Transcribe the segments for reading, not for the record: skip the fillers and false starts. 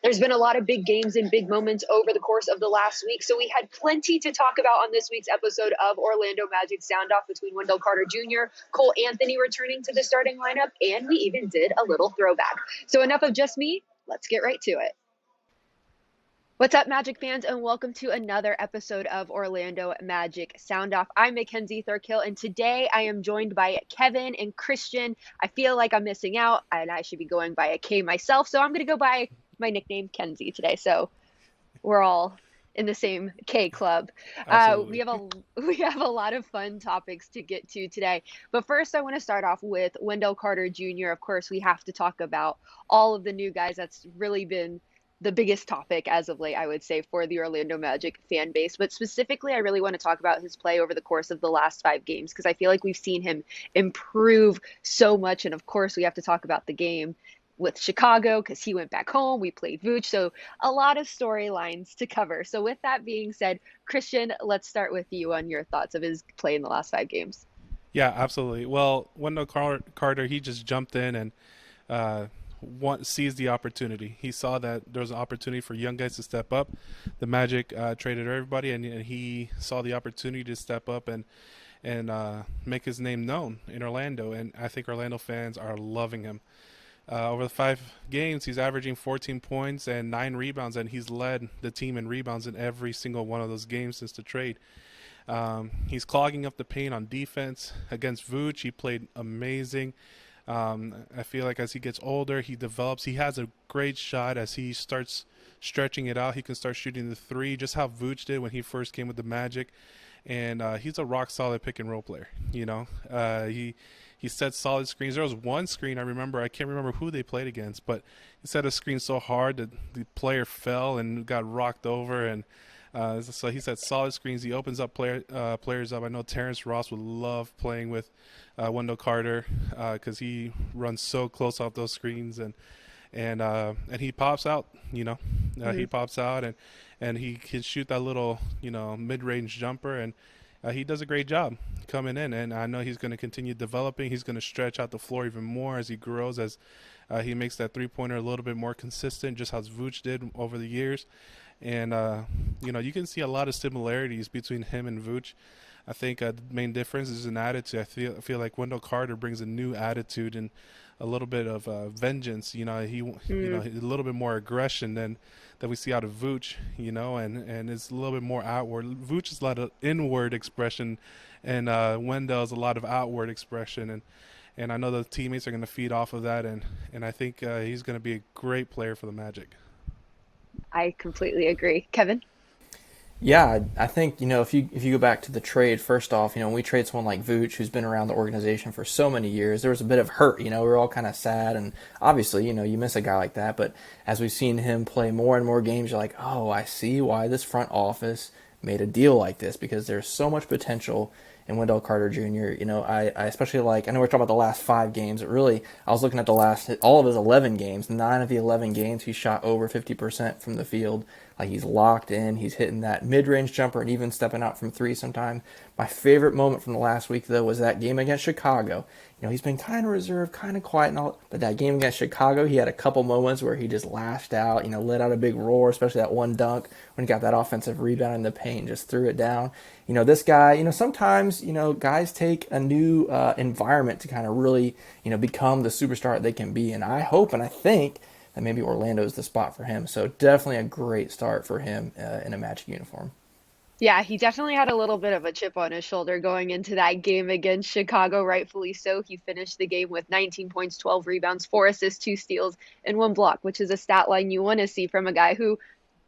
There's been a lot of big games and big moments over the course of the last week, so we had plenty to talk about on this week's episode of Orlando Magic Soundoff between Wendell Carter Jr., Cole Anthony returning to the starting lineup, and we even did a little throwback. So enough of just me. Let's get right to it. What's up, Magic fans, and welcome to another episode of Orlando Magic Soundoff. I'm Mackenzie Thurkill, and today I am joined by Kevin and Christian. I feel like I'm missing out, and I should be going by a K myself, so I'm going to go by my nickname, Kenzie, today. So we're all in the same K club. We Absolutely. have a we have a lot of fun topics to get to today. But first, I want to start off with Wendell Carter Jr. Of course, we have to talk about all of the new guys. That's really been the biggest topic as of late, I would say, for the Orlando Magic fan base. But specifically, I really want to talk about his play over the course of the last 5 games because I feel like we've seen him improve so much. And of course, we have to talk about the game with Chicago because he went back home. We played Vooch. So a lot of storylines to cover. So with that being said, Christian, let's start with you on your thoughts of his play in the last 5 games. Yeah, absolutely. Well, Carter, he just jumped in and uh, seized the opportunity. He saw that there was an opportunity for young guys to step up. The Magic traded everybody, and he saw the opportunity to step up and make his name known in Orlando. And I think Orlando fans are loving him. Over the 5 games, he's averaging 14 points and 9 rebounds, and he's led the team in rebounds in every single one of those games since the trade. He's clogging up the paint on defense against Vooch. He played amazing. I feel like as he gets older, he develops. He has a great shot as he starts stretching it out. He can start shooting the three, just how Vooch did when he first came with the Magic. And he's a rock solid pick and roll player. He set solid screens. There was one screen I remember. I can't remember who they played against, but he set a screen so hard that the player fell and got rocked over. And so he set solid screens. He opens up players up. I know Terrence Ross would love playing with Wendell Carter because he runs so close off those screens and he pops out. He Mhm. pops out and he can shoot that little mid-range jumper and. He does a great job coming in, and I know he's going to continue developing. He's going to stretch out the floor even more as he grows, as he makes that three-pointer a little bit more consistent, just as Vooch did over the years. And you can see a lot of similarities between him and Vooch. I think the main difference is in attitude. I feel like Wendell Carter brings a new attitude and a little bit of vengeance. A little bit more aggression than we see out of Vooch. And it's a little bit more outward. Vooch is a lot of inward expression, and Wendell is a lot of outward expression. And I know the teammates are going to feed off of that, and I think he's going to be a great player for the Magic. I completely agree. Kevin? Yeah, I think if you go back to the trade first off, when we trade someone like Vooch, who's been around the organization for so many years, there was a bit of hurt. We were all kind of sad, and obviously, you miss a guy like that. But as we've seen him play more and more games, you're like, oh, I see why this front office made a deal like this because there's so much potential in Wendell Carter Jr. I especially like. I know we're talking about the last 5 games, but really, I was looking at all of his 11 games. 9 of the 11 games, he shot over 50% from the field. Like he's locked in, he's hitting that mid-range jumper and even stepping out from three sometime. My favorite moment from the last week though was that game against Chicago. He's been kind of reserved, kind of quiet and all, but that game against Chicago, he had a couple moments where he just lashed out, let out a big roar, especially that one dunk when he got that offensive rebound in the paint, just threw it down. This guy, sometimes, guys take a new environment to kind of really, become the superstar they can be. And I hope and I think that maybe Orlando is the spot for him. So definitely a great start for him in a Magic uniform. Yeah, he definitely had a little bit of a chip on his shoulder going into that game against Chicago, rightfully so. He finished the game with 19 points, 12 rebounds, 4 assists, 2 steals, and 1 block, which is a stat line you want to see from a guy who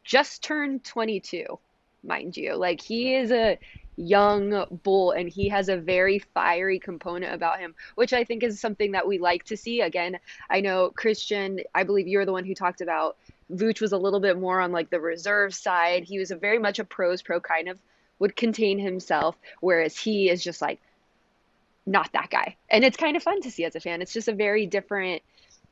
just turned 22, mind you. Like, he is a young bull and he has a very fiery component about him, which I think is something that we like to see. Again, I know Christian, I believe you're the one who talked about Vooch was a little bit more on like the reserve side. He was a very much a pros pro kind of would contain himself, whereas he is just like not that guy. And it's kind of fun to see as a fan. It's just a very different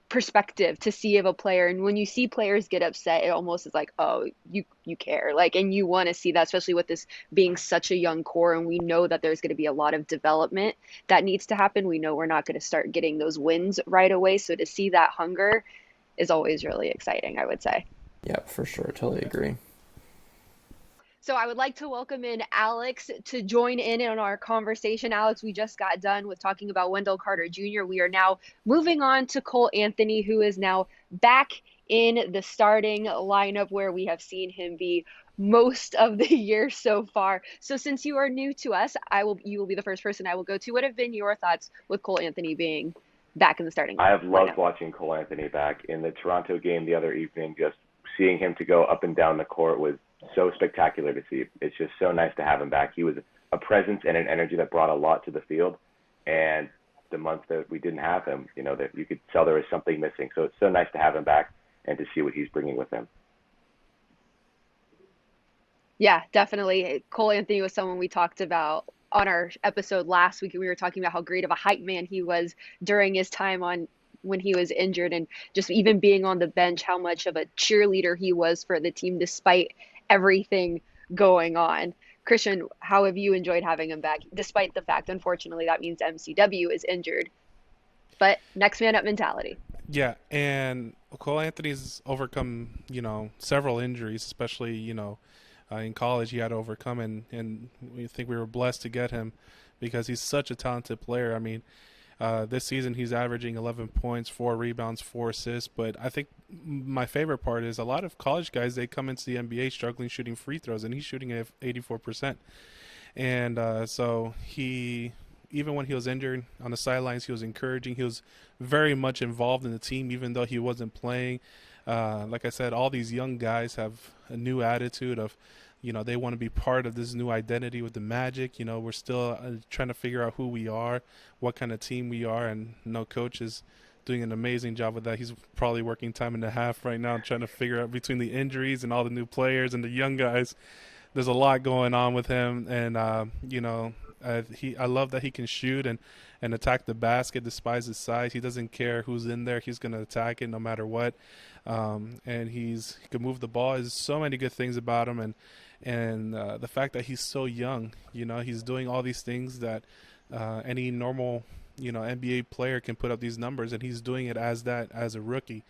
perspective to see of a player. And when you see players get upset, it almost is like, oh, you care. Like, and you want to see that, especially with this being such a young core. And we know that there's going to be a lot of development that needs to happen. We know we're not going to start getting those wins right away. So to see that hunger is always really exciting, I would say. Yep, for sure. Totally agree. So I would like to welcome in Alex to join in on our conversation. Alex, we just got done with talking about Wendell Carter Jr. We are now moving on to Cole Anthony, who is now back in the starting lineup where we have seen him be most of the year so far. So since you are new to us, you will be the first person I will go to. What have been your thoughts with Cole Anthony being back in the starting I have loved lineup? watching Cole Anthony back in the Toronto game the other evening. Just seeing him to go up and down the court was so spectacular to see. It's just so nice to have him back. He was a presence and an energy that brought a lot to the field. And the months that we didn't have him, that you could tell there was something missing. So it's so nice to have him back and to see what he's bringing with him. Yeah, definitely. Cole Anthony was someone we talked about on our episode last week, and we were talking about how great of a hype man he was during his time on when he was injured, and just even being on the bench, how much of a cheerleader he was for the team despite everything going on. Christian, how have you enjoyed having him back, despite the fact, unfortunately, that means MCW is injured, but next man up mentality. Yeah, and Cole Anthony's overcome, several injuries, especially, in college he had to overcome, and we think we were blessed to get him because he's such a talented player. I mean, this season he's averaging 11 points, 4 rebounds, 4 assists. But I think my favorite part is a lot of college guys, they come into the NBA struggling shooting free throws, and he's shooting at 84%. And so even when he was injured on the sidelines, he was encouraging. He was very much involved in the team, even though he wasn't playing. Like I said, all these young guys have a new attitude of, they want to be part of this new identity with the Magic. We're still trying to figure out who we are, what kind of team we are, and coach is doing an amazing job with that. He's probably working time and a half right now trying to figure out between the injuries and all the new players and the young guys. There's a lot going on with him, and I love that he can shoot and attack the basket despite his size. He doesn't care who's in there; he's going to attack it no matter what. And he can move the ball. There's so many good things about him, and the fact that he's so young. He's doing all these things that any normal NBA player can put up these numbers, and he's doing it as a rookie.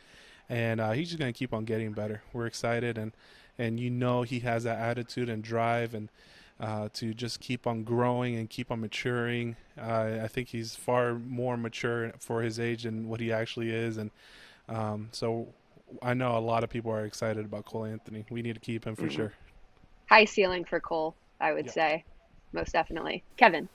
And he's just going to keep on getting better. We're excited, and he has that attitude and drive and to just keep on growing and keep on maturing. I think he's far more mature for his age than what he actually is, and so I know a lot of people are excited about Cole Anthony. We need to keep him for sure. High ceiling for Cole, I would Yeah. say, most definitely. Kevin.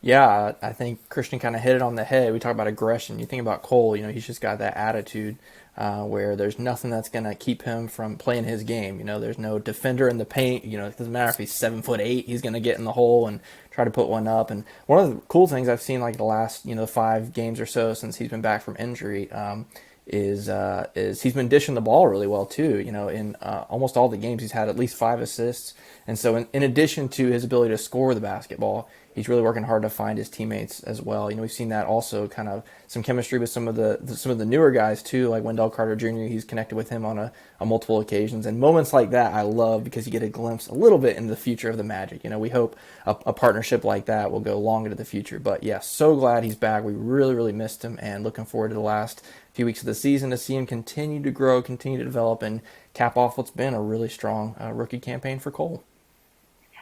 Yeah, I think Christian kind of hit it on the head. We talk about aggression. You think about Cole, he's just got that attitude where there's nothing that's going to keep him from playing his game. There's no defender in the paint. It doesn't matter if he's 7'8", he's going to get in the hole and try to put one up. And one of the cool things I've seen like the last 5 games or so since he's been back from injury is he's been dishing the ball really well too. In almost all the games he's had at least 5 assists, and so in addition to his ability to score the basketball, he's really working hard to find his teammates as well. We've seen that also kind of some chemistry with some of the newer guys too, like Wendell Carter Jr. He's connected with him on multiple occasions, and moments like that I love because you get a glimpse a little bit into the future of the Magic. We hope a partnership like that will go long into the future. But yeah, so glad he's back. We really, really missed him, and looking forward to the last few weeks of the season to see him continue to grow, continue to develop, and cap off what's been a really strong rookie campaign for Cole.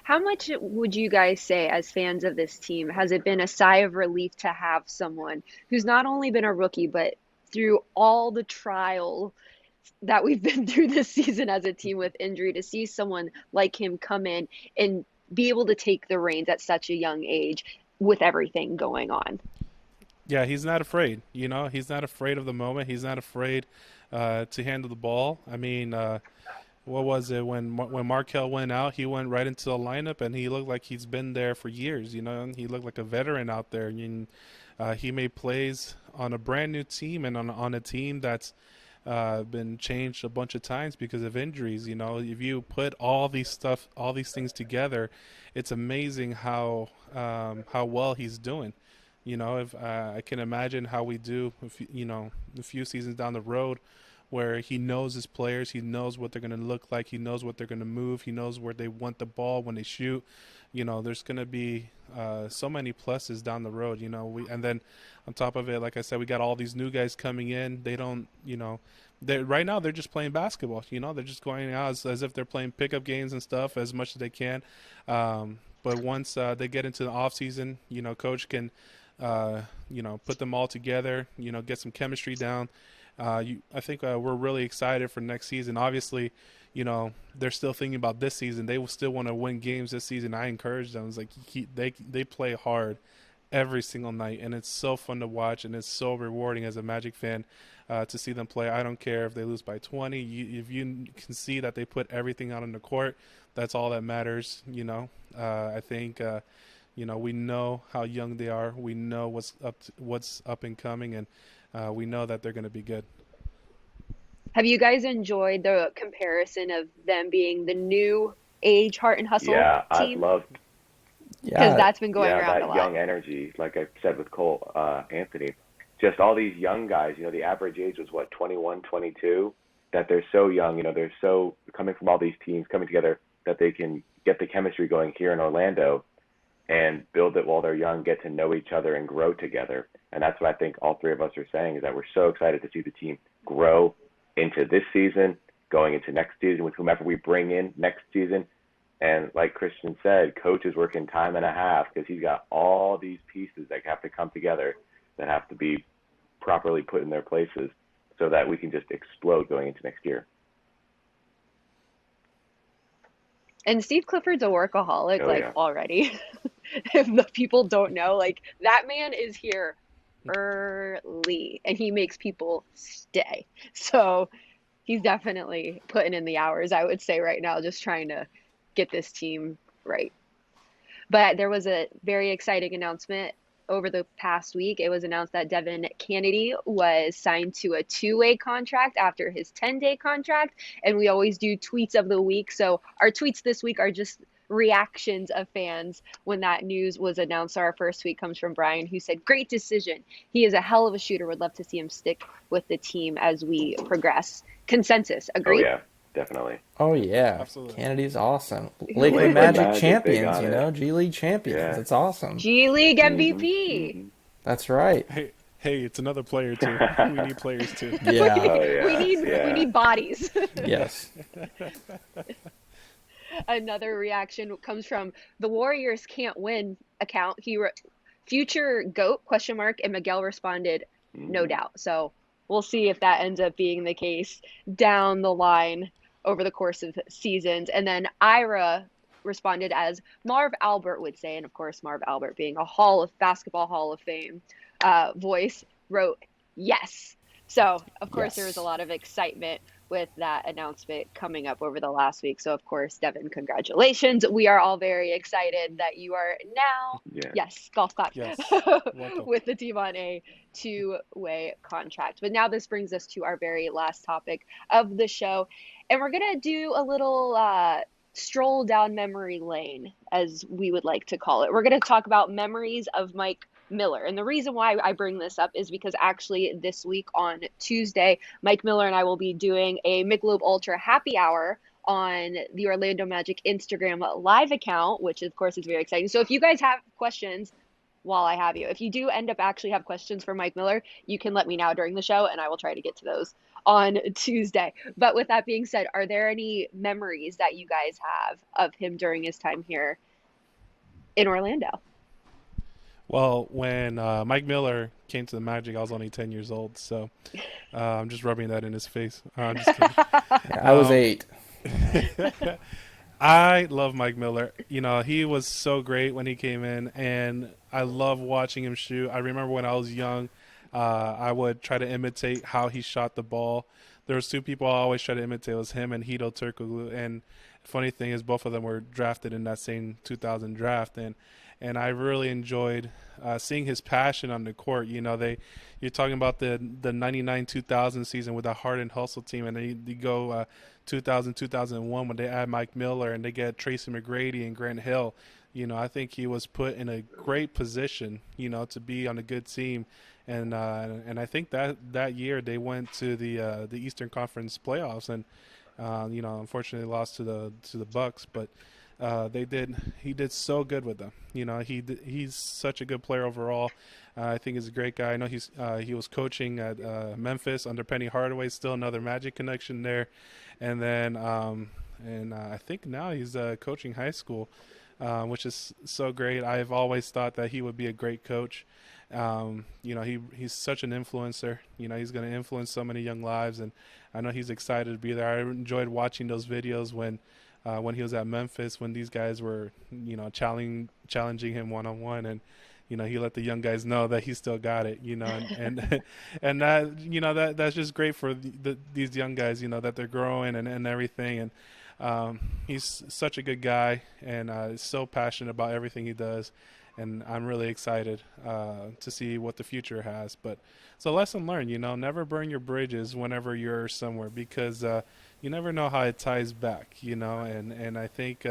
How much would you guys say, as fans of this team, has it been a sigh of relief to have someone who's not only been a rookie, but through all the trial that we've been through this season as a team with injury, to see someone like him come in and be able to take the reins at such a young age with everything going on? Yeah, he's not afraid. He's not afraid of the moment. He's not afraid to handle the ball. I mean, what was it when Markel went out? He went right into the lineup, and he looked like he's been there for years. And he looked like a veteran out there. And he made plays on a brand new team and on a team that's been changed a bunch of times because of injuries. If you put all these things together, it's amazing how well he's doing. If I can imagine how we do, a few seasons down the road, where he knows his players, he knows what they're going to look like, he knows what they're going to move, he knows where they want the ball when they shoot. There's going to be so many pluses down the road. And then on top of it, like I said, we got all these new guys coming in. They don't, right now they're just playing basketball. They're just going out as if they're playing pickup games and stuff as much as they can. But once they get into the off season, coach can, put them all together. Get some chemistry down. I think we're really excited for next season. Obviously, they're still thinking about this season. They will still want to win games this season. I encourage them. It's like they play hard every single night, and it's so fun to watch, and it's so rewarding as a Magic fan to see them play. I don't care if they lose by 20. If you can see that they put everything out on the court, that's all that matters. I think we know how young they are. We know what's up and coming, and we know that they're going to be good. Have you guys enjoyed the comparison of them being the new age Heart and Hustle Yeah, I've team? loved Because Yeah, that's been going around a that lot. young energy, like I said with Cole Anthony. Just all these young guys, the average age was what, 21, 22, that they're so young, they're so coming from all these teams coming together that they can get the chemistry going here in Orlando and build it while they're young, get to know each other and grow together. And that's what I think all three of us are saying, is that we're so excited to see the team grow into this season, going into next season with whomever we bring in next season. And like Christian said, coach is working time and a half because he's got all these pieces that have to come together, that have to be properly put in their places so that we can just explode going into next year. And Steve Clifford's a workaholic, Oh like yeah. already. If the people don't know, like that man is here early and he makes people stay. So he's definitely putting in the hours, I would say, right now, just trying to get this team right. But there was a very exciting announcement over the past week. It was announced that Devin Kennedy was signed to a two-way contract after his 10-day contract. And we always do tweets of the week. So our tweets this week are just reactions of fans when that news was announced. Our first tweet comes from Brian, who said, "Great decision. He is a hell of a shooter. Would love to see him stick with the team as we progress." Consensus. Oh Agree? yeah, definitely. oh yeah, Absolutely. Kennedy's awesome. Lakeland Lakeland Magic Magic, they champions, got it. G League champions. Yeah. That's awesome. G League Mhm. MVP. Mhm. That's right. Hey, it's another player too. We need players too. Yeah. Oh we yeah. need we Yeah. need bodies. Yes. Another reaction comes from the Warriors can't win account. Future GOAT question mark, and Miguel responded, no Mhm. doubt. So we'll see if that ends up being the case down the line over the course of seasons. And then Ira responded as Marv Albert would say, and of course Marv Albert being a Basketball Hall of Fame voice, wrote yes. So of course there was a Yes. lot of excitement with that announcement coming up over the last week. So of course, Devin, congratulations. We are all very excited that you are now, Yeah. yes, golf clap, Yes. Welcome. with the team on a two-way contract. But now this brings us to our very last topic of the show. And we're going to do a little stroll down memory lane, as we would like to call it. We're going to talk about memories of Mike Miller. And the reason why I bring this up is because actually this week on Tuesday, Mike Miller and I will be doing a Michelob Ultra happy hour on the Orlando Magic Instagram live account, which of course is very exciting. So if you guys have questions, while I have you, if you do end up actually have questions for Mike Miller, you can let me know during the show and I will try to get to those on Tuesday. But with that being said, are there any memories that you guys have of him during his time here in Orlando? Well, when Mike Miller came to the Magic, I was only 10 years old, so I'm just rubbing that in his face. I'm just kidding. Yeah, I was 8. I love Mike Miller. He was so great when he came in, and I love watching him shoot. I remember when I was young, I would try to imitate how he shot the ball. There was two people I always try to imitate. It was him and Hito Turkoglu. And funny thing is, both of them were drafted in that same 2000 draft, and I really enjoyed seeing his passion on the court. You're talking about the 99-2000 season with the Heart and Hustle team, and then you go 2000-2001 when they add Mike Miller and they get Tracy McGrady and Grant Hill. I think he was put in a great position, to be on a good team, and I think that year they went to the Eastern Conference playoffs, and unfortunately lost to the Bucks, but he did so good with them. He's such a good player overall. I think he's a great guy. I know he was coaching at Memphis under Penny Hardaway, still another Magic connection there, and then I think now he's coaching high school, which is so great. I've always thought that he would be a great coach. He's such an influencer. He's going to influence so many young lives, and I know he's excited to be there. I enjoyed watching those videos when he was at Memphis, when these guys were, challenging him one-on-one, and he let the young guys know that he still got it, and and that's just great for these young guys, that they're growing and everything. And he's such a good guy, and is so passionate about everything he does, and I'm really excited to see what the future has. But it's a lesson learned, never burn your bridges whenever you're somewhere, because you never know how it ties back, and I think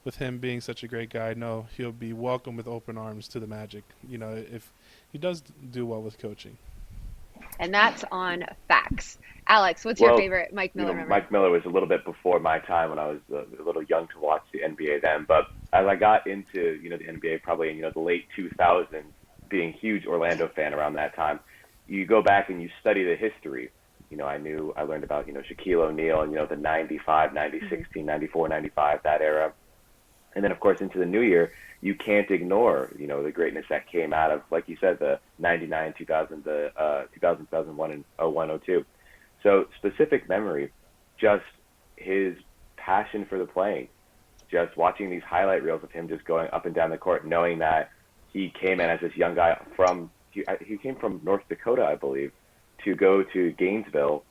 with him being such a great guy, I know he'll be welcomed with open arms to the Magic, if he does do well with coaching. And that's on facts. Alex, what's your favorite Mike Miller memory? Mike Miller was a little bit before my time when I was a little young to watch the NBA then. But as I got into, the NBA probably in, the late 2000s, being a huge Orlando fan around that time, you go back and you study the history. I learned about, Shaquille O'Neal and, the 95, 96 team, 94, 95, that era. And then, of course, into the new year, you can't ignore, the greatness that came out of, like you said, the 99, 2000, the 2000, 2001, and 01, 02. So specific memory, just his passion for the playing, just watching these highlight reels of him just going up and down the court, knowing that he came in as this young guy he came from North Dakota, I believe, to go to Gainesville.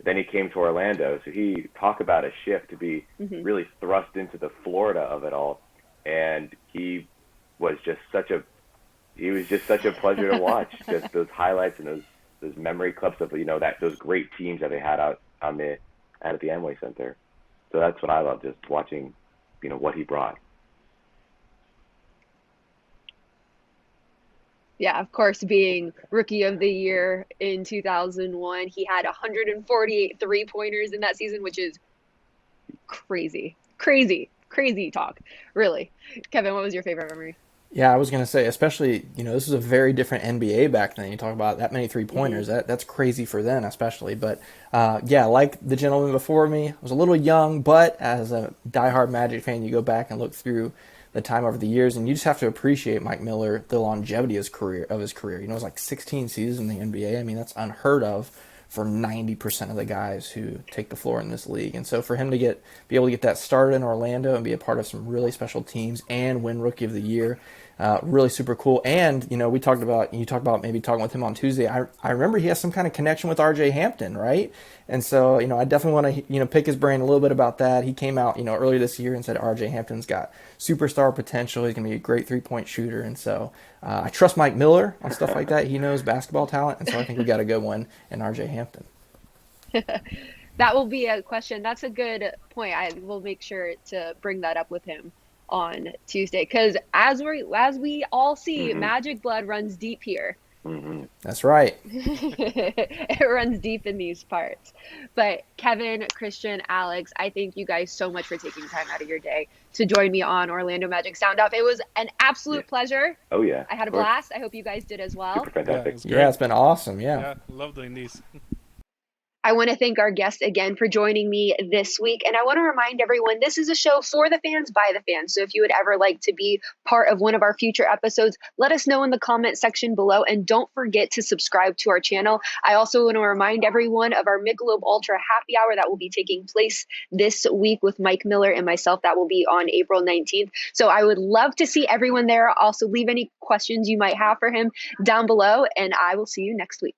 Then he came to Orlando. So he talked about a shift to be really thrust into the Florida of it all. And he was just such a pleasure to watch. Just those highlights and those memory clips of those great teams that they had out at the Amway Center. So that's what I love, just watching, what he brought. Yeah, of course, being Rookie of the Year in 2001, he had 148 three-pointers in that season, which is crazy talk, really. Kevin, what was your favorite memory? Yeah, I was going to say, especially, this is a very different NBA back then. You talk about that many three-pointers. That's crazy for then, especially. But, like the gentleman before me, I was a little young, but as a diehard Magic fan, you go back and look through the time over the years, and you just have to appreciate Mike Miller, the longevity of his career. It was like 16 seasons in the NBA. I mean, that's unheard of for 90% of the guys who take the floor in this league. And so for him to be able to get that started in Orlando and be a part of some really special teams and win Rookie of the Year, really super cool. And, you talked about maybe talking with him on Tuesday. I remember he has some kind of connection with RJ Hampton, right? And so, I definitely want to, pick his brain a little bit about that. He came out, earlier this year and said RJ Hampton's got superstar potential. He's going to be a great three-point shooter. And so I trust Mike Miller on stuff like that. He knows basketball talent. And so I think we got a good one in RJ Hampton. That will be a question. That's a good point. I will make sure to bring that up with him on Tuesday, because as we all see, Magic blood runs deep here. That's right. It runs deep in these parts. But Kevin, Christian, Alex, I thank you guys so much for taking time out of your day to join me on Orlando Magic Soundoff. It was an absolute pleasure. Oh yeah, I had a blast. I hope you guys did as well. Super fantastic. Yeah, it's been awesome. Yeah, love doing these. I want to thank our guests again for joining me this week. And I want to remind everyone, this is a show for the fans, by the fans. So if you would ever like to be part of one of our future episodes, let us know in the comment section below. And don't forget to subscribe to our channel. I also want to remind everyone of our Michelob Ultra Happy Hour that will be taking place this week with Mike Miller and myself. That will be on April 19th. So I would love to see everyone there. Also, leave any questions you might have for him down below. And I will see you next week.